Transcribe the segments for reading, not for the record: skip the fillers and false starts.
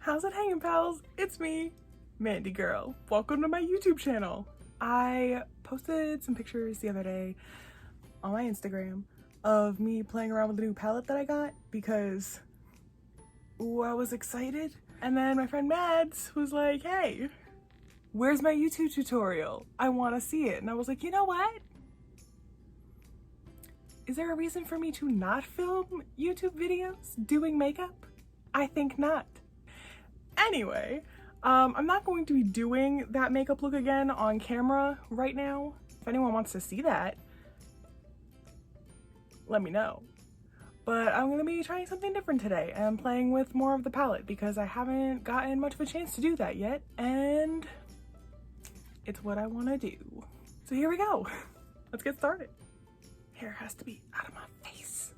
How's it hanging, pals? It's me, Mandy Girl. Welcome to my YouTube channel. I posted some pictures the other day on my Instagram of me playing around with the new palette that I got because I was excited. And then my friend Mads was like, hey, where's my YouTube tutorial? I want to see it. And I was like, you know what? Is there a reason for me to not film YouTube videos doing makeup? I think not. Anyway, I'm not going to be doing that makeup look again on camera right now. If anyone wants to see that, let me know. But I'm gonna be trying something different today and playing with more of the palette because I haven't gotten much of a chance to do that yet, and it's what I want to do. So here we go. Let's get started. Hair has to be out of my face.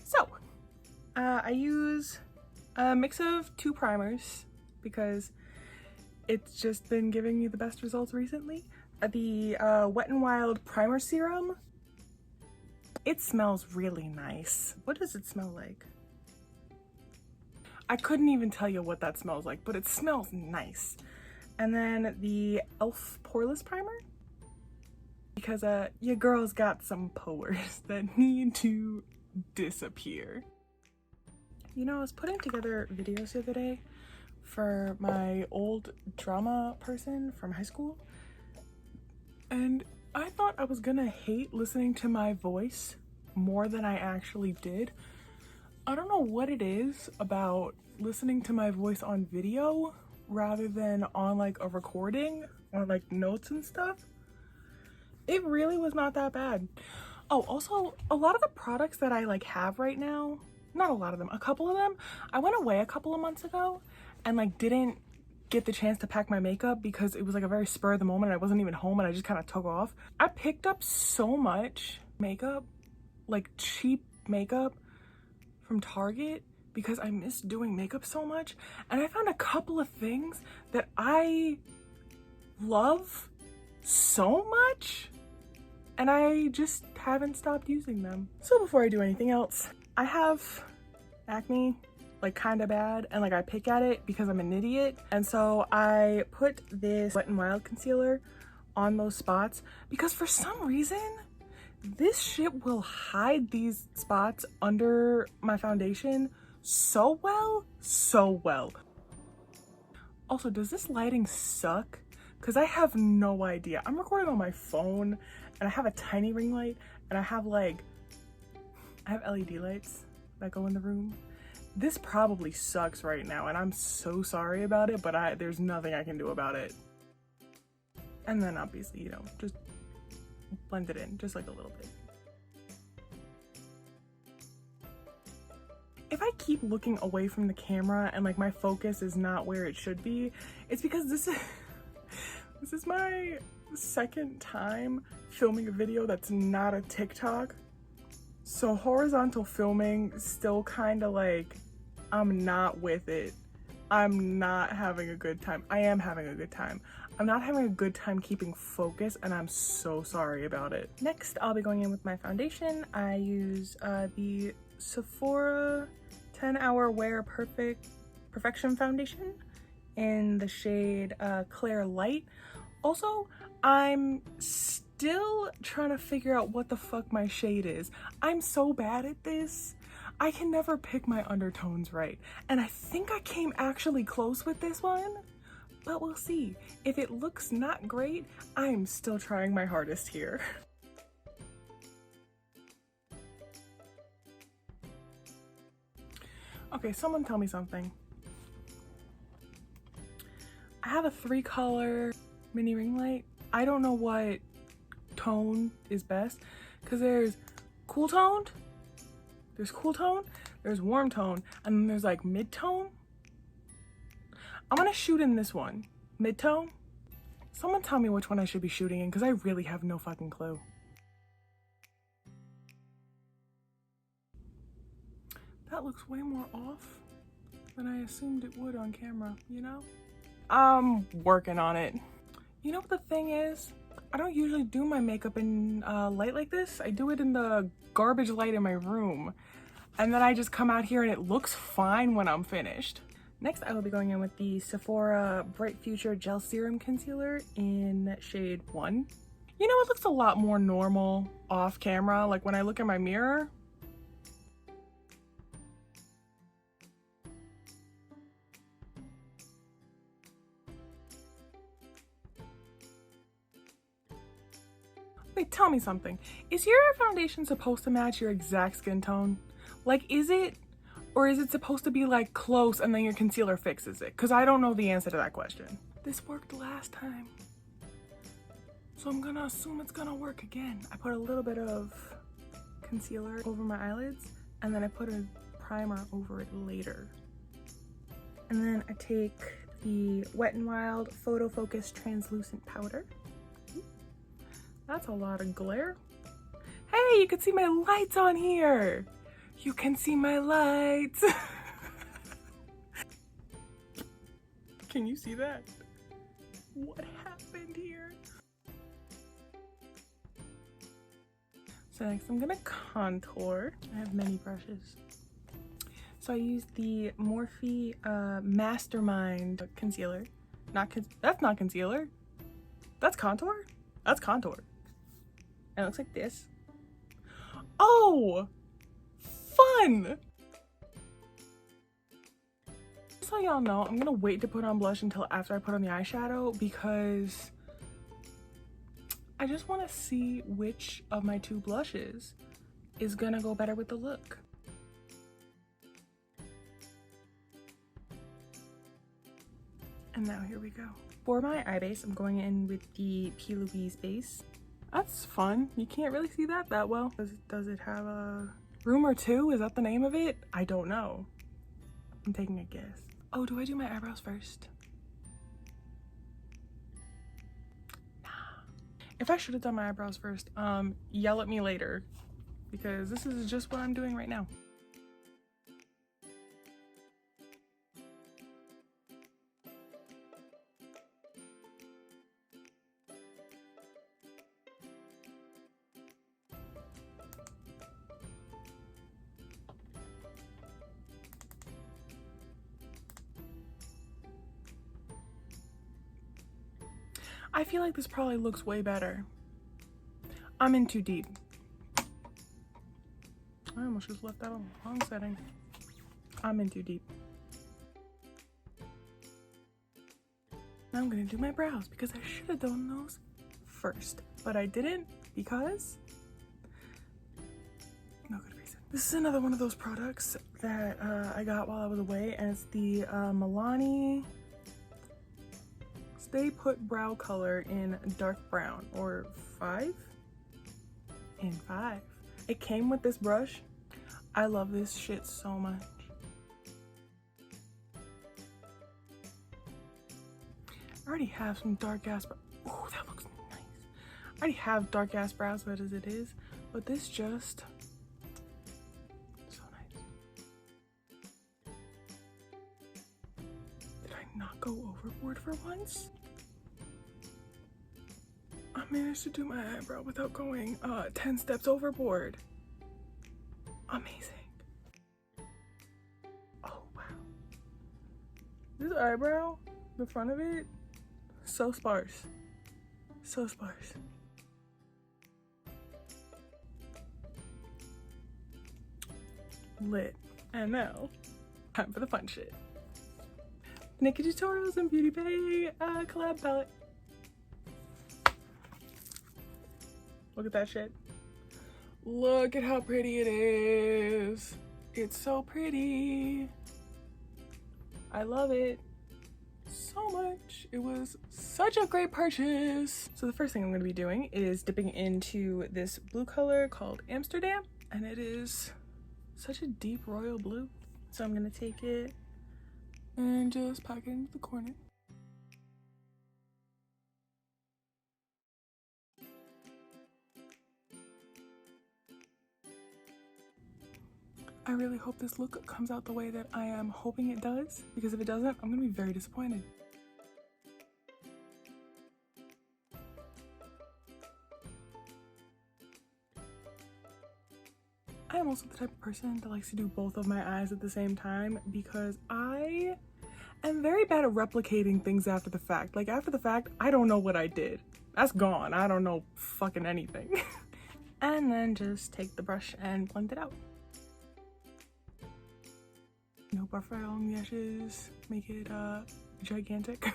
So, I use a mix of two primers because it's just been giving me the best results recently. The Wet n Wild Primer Serum. It smells really nice. What does it smell like? I couldn't even tell you what that smells like, but it smells nice. And then the e.l.f. Poreless Primer, because your girl's got some pores that need to disappear. You know, I was putting together videos the other day for my old drama person from high school, and I thought I was gonna hate listening to my voice more than I actually did. I don't know what it is about listening to my voice on video rather than on like a recording or like notes and stuff. It really was not that bad. Oh, also a lot of the products that I like have right now, not a lot of them, a couple of them, I went away a couple of months ago and like didn't get the chance to pack my makeup because it was like a very spur of the moment. I wasn't even home and I just kind of took off. I picked up so much makeup, like cheap makeup from Target, because I miss doing makeup so much. And I found a couple of things that I love so much, and I just haven't stopped using them. So before I do anything else, I have acne, like kind of bad, and like I pick at it because I'm an idiot. And so I put this Wet n Wild concealer on those spots because for some reason this shit will hide these spots under my foundation so well. Also, does this lighting suck? Because I have no idea. I'm recording on my phone and I have a tiny ring light and I have LED lights that go in the room. This probably sucks right now and I'm so sorry about it, but there's nothing I can do about it. And then obviously, you know, just blend it in just like a little bit. If I keep looking away from the camera and like my focus is not where it should be, it's because this is my second time filming a video that's not a TikTok. So horizontal filming still kind of like, I'm not with it. I'm not having a good time. I am having a good time. I'm not having a good time keeping focus, and I'm so sorry about it. Next, I'll be going in with my foundation. I use the Sephora 10-Hour Wear Perfection Foundation in the shade Clear Light. Also, I'm still trying to figure out what the fuck my shade is. I'm so bad at this. I can never pick my undertones right. And I think I came actually close with this one, but we'll see. If it looks not great, I'm still trying my hardest here. Okay, someone tell me something. I have a 3-color mini ring light. I don't know what tone is best because there's cool toned, there's warm tone, and then there's like mid-tone. I'm gonna shoot in this one, mid-tone. Someone tell me which one I should be shooting in because I really have no fucking clue. That looks way more off than I assumed it would on camera, you know? I'm working on it. You know what the thing is? I don't usually do my makeup in light like this. I do it in the garbage light in my room. And then I just come out here and it looks fine when I'm finished. Next, I will be going in with the Sephora Bright Future Gel Serum Concealer in shade 1. You know, it looks a lot more normal off camera, like when I look in my mirror. Wait, tell me something. Is your foundation supposed to match your exact skin tone? Like, is it? Or is it supposed to be like close and then your concealer fixes it? Because I don't know the answer to that question. This worked last time, so I'm gonna assume it's gonna work again. I put a little bit of concealer over my eyelids and then I put a primer over it later. And then I take the Wet n Wild Photo Focus Translucent Powder. That's a lot of glare. Hey, you can see my lights on here. You can see my lights. Can you see that? What happened here? So next I'm gonna contour. I have many brushes. So I used the Morphe Mastermind concealer. That's not concealer. That's contour? That's contour. And it looks like this. Oh! Fun! Just so y'all know, I'm gonna wait to put on blush until after I put on the eyeshadow because I just want to see which of my two blushes is gonna go better with the look. And now here we go. For my eye base, I'm going in with the P. Louise base. That's fun. You can't really see that well. Does it have a room or two? Is that the name of it? I don't know. I'm taking a guess. Oh, do I do my eyebrows first? Nah. If I should have done my eyebrows first, yell at me later because this is just what I'm doing right now. I feel like this probably looks way better. I'm in too deep. I almost just left that on the wrong setting. I'm in too deep. Now I'm gonna do my brows because I should have done those first, but I didn't because no good reason. This is another one of those products that I got while I was away, and it's the Milani Stay Put Brow Color in Dark Brown, or 5? In 5. It came with this brush. I love this shit so much. I already have some dark ass brows. Oh, that looks nice. I already have dark ass brows as it is, but this just so nice. Did I not go overboard for once? I managed to do my eyebrow without going 10 steps overboard. Amazing. Oh wow. This eyebrow, the front of it, so sparse. So sparse. Lit. And now, time for the fun shit. NikkieTutorials and Beauty Bay collab palette. Look at that shit. Look at how pretty it is. It's so pretty. I love it so much. It was such a great purchase. So the first thing I'm going to be doing is dipping into this blue color called Amsterdam, and it is such a deep royal blue. So I'm going to take it and just pack it into the corner. I really hope this look comes out the way that I am hoping it does, because if it doesn't, I'm gonna be very disappointed. I am also the type of person that likes to do both of my eyes at the same time because I bad at replicating things after the fact. Like after the fact, I don't know what I did. That's gone. I don't know fucking anything. And then just take the brush and blend it out. No buffer along the edges. Make it gigantic.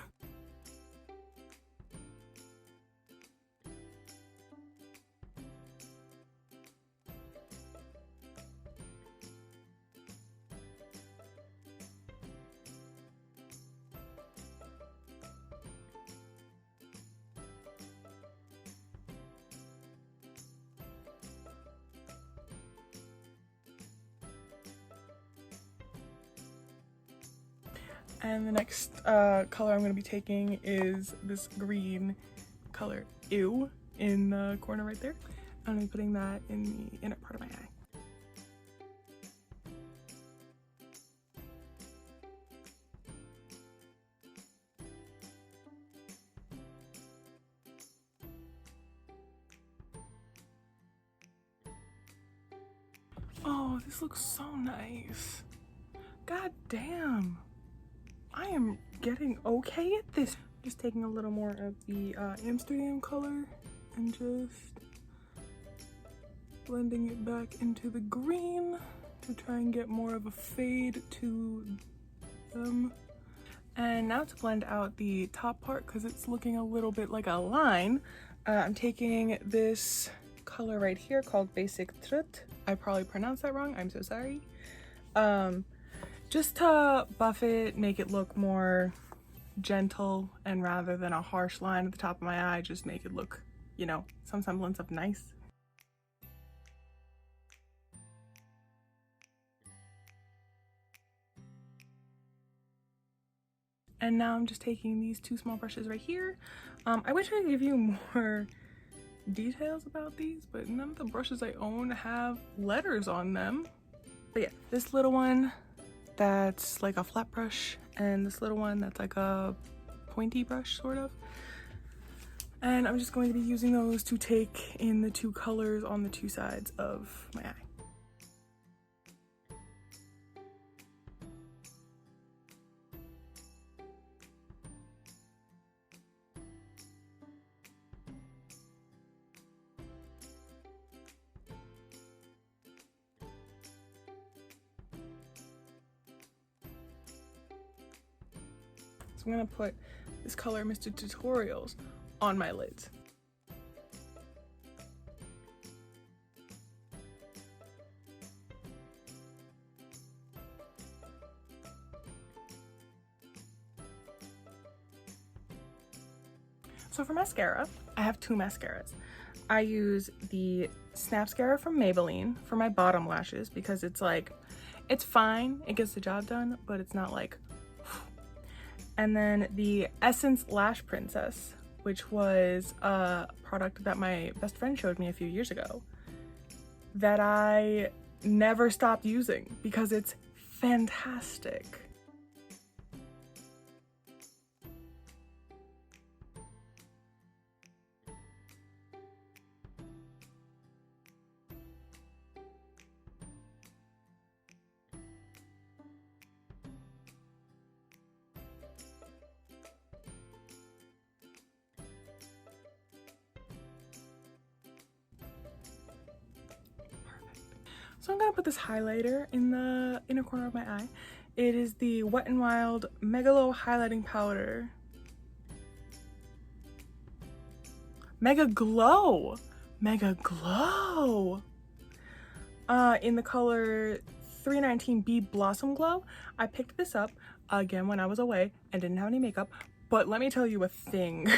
And the next color I'm going to be taking is this green color, Ew, in the corner right there. I'm going to be putting that in the inner part of my eye. Oh, this looks so nice. God damn. I am getting okay at this. Just taking a little more of the Amsterdam color and just blending it back into the green to try and get more of a fade to them. And now to blend out the top part, because it's looking a little bit like a line, I'm taking this color right here called Basic Trut. I probably pronounced that wrong, I'm so sorry. Just to buff it, make it look more gentle, and rather than a harsh line at the top of my eye, just make it look, you know, some semblance of nice. And now I'm just taking these two small brushes right here. I wish I could give you more details about these, but none of the brushes I own have letters on them. But yeah, this little one, that's like a flat brush, and this little one that's like a pointy brush sort of. And I'm just going to be using those to take in the two colors on the two sides of my eye. So I'm gonna put this color, NikkieTutorials, on my lids. So for mascara, I have two mascaras. I use the Snapscara from Maybelline for my bottom lashes because it's like, it's fine, it gets the job done, but it's not like, and then the Essence Lash Princess, which was a product that my best friend showed me a few years ago that I never stopped using because it's fantastic. So I'm gonna put this highlighter in the inner corner of my eye. It is the Wet n Wild Megalo Highlighting Powder. Mega Glow! Mega Glow! In the color 319B Blossom Glow. I picked this up again when I was away and didn't have any makeup, but let me tell you a thing.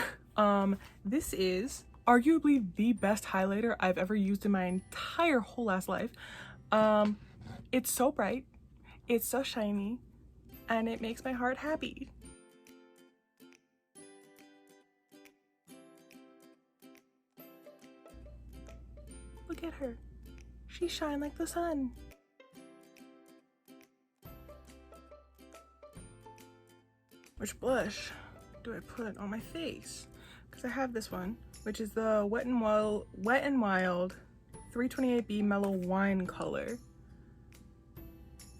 This is arguably the best highlighter I've ever used in my entire whole ass life. It's so bright, it's so shiny, and it makes my heart happy. Look at her. She shines like the sun. Which blush do I put on my face? Because I have this one, which is the Wet n Wild 328B Mellow Wine color.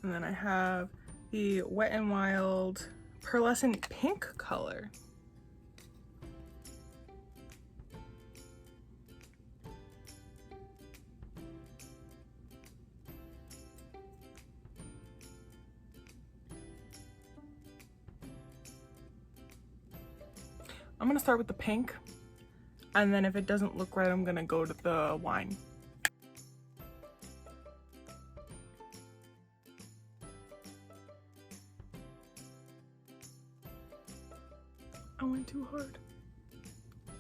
And then I have the Wet n Wild pearlescent pink color. I'm gonna start with the pink, and then if it doesn't look right, I'm gonna go to the wine. I went too hard.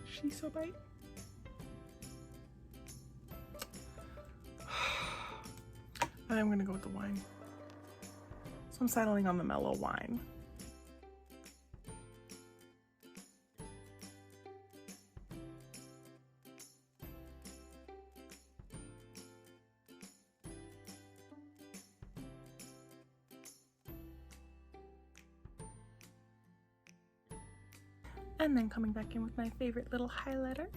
She's so bite. And I'm gonna go with the wine. So I'm settling on the mellow wine. And then coming back in with my favorite little highlighter.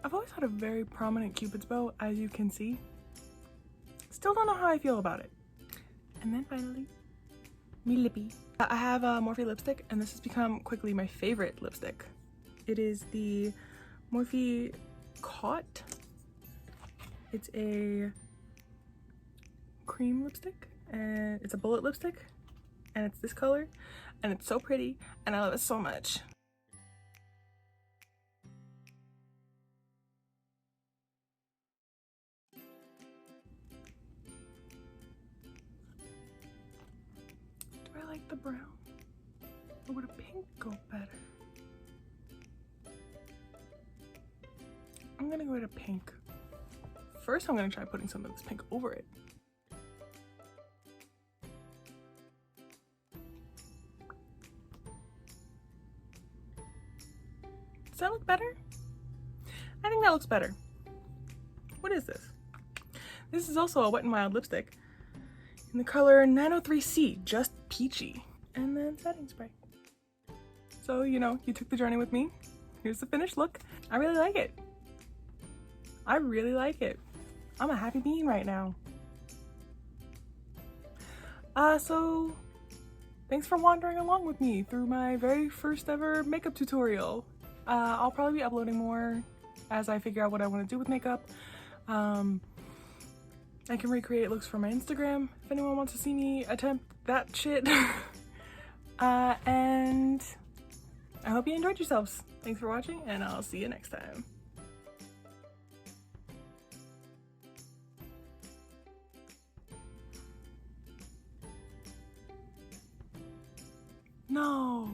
I've always had a very prominent Cupid's bow, as you can see. Still don't know how I feel about it. And then finally, me lippy. I have a Morphe lipstick, and this has become quickly my favorite lipstick. It is the Morphe Caught. It's a cream lipstick, and it's a bullet lipstick, and it's this color, and it's so pretty, and I love it so much. Do I like the brown? Or would a pink go better? I'm gonna go with a pink. First, I'm gonna try putting some of this pink over it. Does that look better? I think that looks better. What is this? This is also a Wet n Wild lipstick in the color 903C, just peachy. And then setting spray. So, you know, you took the journey with me. Here's the finished look. I really like it. I really like it. I'm a happy bean right now. So thanks for wandering along with me through my very first ever makeup tutorial. I'll probably be uploading more as I figure out what I want to do with makeup. I can recreate looks for my Instagram if anyone wants to see me attempt that shit. And I hope you enjoyed yourselves. Thanks for watching, and I'll see you next time. No.